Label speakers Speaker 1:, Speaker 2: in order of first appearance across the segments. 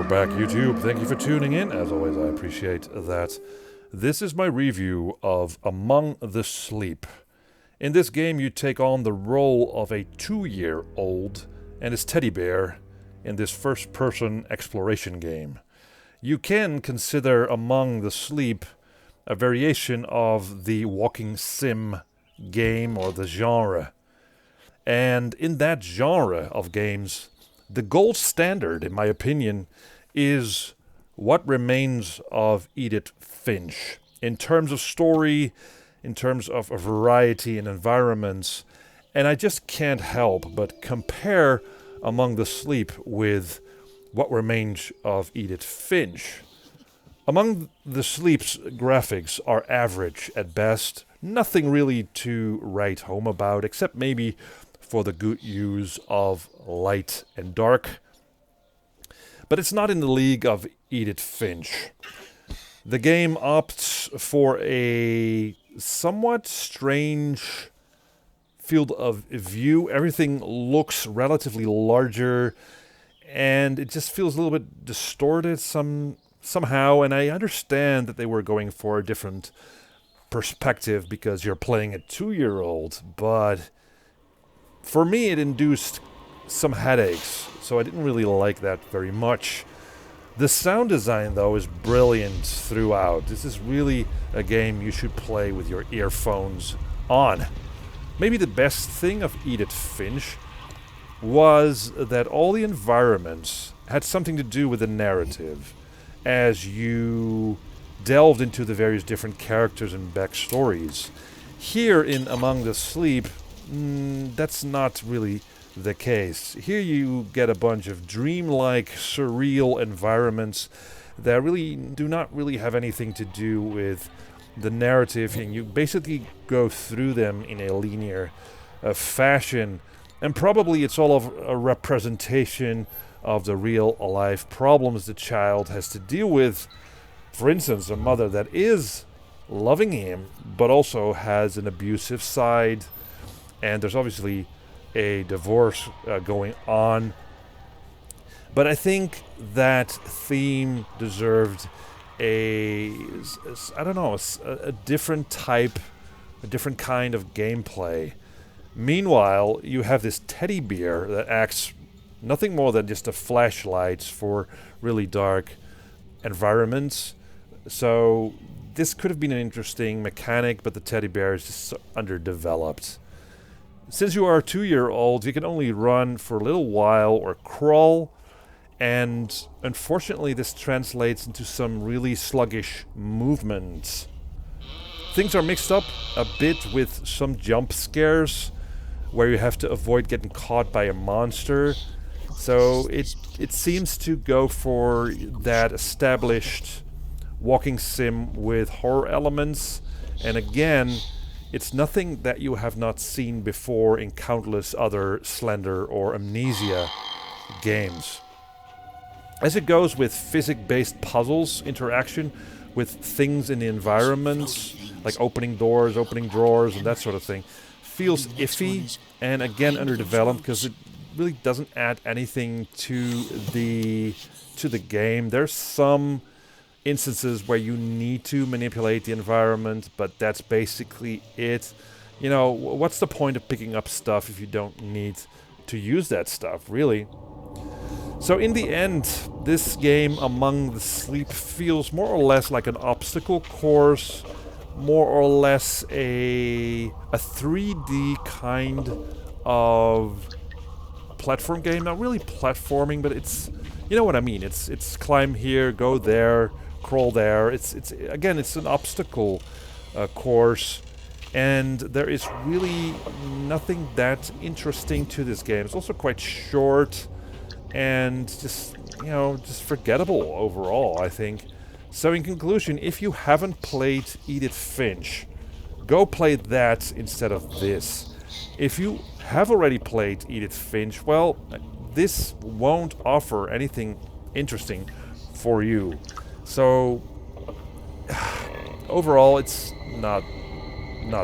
Speaker 1: back, YouTube. Thank you for tuning in. As always, I appreciate that. This is my review of Among the Sleep. In this game, you take on the role of a 2-year-old and his teddy bear in this first-person exploration game. You can consider Among the Sleep a variation of the walking sim game or the genre. And in that genre of games, the gold standard, in my opinion, is What Remains of Edith Finch. In terms of story, in terms of a variety and environments, and I just can't help but compare Among the Sleep with What Remains of Edith Finch. Among the Sleep's graphics are average at best, nothing really to write home about, except maybe for the good use of light and dark. But it's not in the league of Edith Finch. The game opts for a somewhat strange field of view. Everything looks relatively larger, and it just feels a little bit distorted somehow. And I understand that they were going for a different perspective because you're playing a 2-year-old, but for me, it induced some headaches, so I didn't really like that very much. The sound design, though, is brilliant throughout. This is really a game you should play with your earphones on. Maybe the best thing of Edith Finch was that all the environments had something to do with the narrative as you delved into the various different characters and backstories. Here in Among the Sleep, that's not really the case. Here you get a bunch of dreamlike, surreal environments that really do not really have anything to do with the narrative, and you basically go through them in a linear fashion. And probably it's all of a representation of the real life problems the child has to deal with. For instance, a mother that is loving him, but also has an abusive side. And there's obviously a divorce going on. But I think that theme deserved a different type, a different kind of gameplay. Meanwhile, you have this teddy bear that acts nothing more than just a flashlight for really dark environments. So this could have been an interesting mechanic, but the teddy bear is just so underdeveloped. Since you are a 2-year-old, you can only run for a little while or crawl, and unfortunately this translates into some really sluggish movements. Things are mixed up a bit with some jump scares, where you have to avoid getting caught by a monster. So it seems to go for that established walking sim with horror elements, and again, it's nothing that you have not seen before in countless other Slender or Amnesia games. As it goes with physics-based puzzles, interaction with things in the environments, like opening doors, opening drawers, and that sort of thing, feels iffy and again underdeveloped because it really doesn't add anything to the game. There's some instances where you need to manipulate the environment, but that's basically it. You know, what's the point of picking up stuff if you don't need to use that stuff, really? So in the end, this game, Among the Sleep, feels more or less like an obstacle course, more or less a 3D kind of platform game. Not really platforming, but it's, you know what I mean. It's climb here, go there, crawl there. It's an obstacle course, and there is really nothing that interesting to this game. It's also quite short and just forgettable overall, I think. So in conclusion, if you haven't played Edith Finch, go play that instead of this. If you have already played Edith Finch, well, this won't offer anything interesting for you. So overall, it's not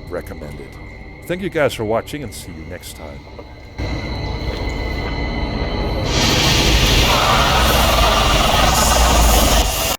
Speaker 1: recommended. Thank you guys for watching, and see you next time.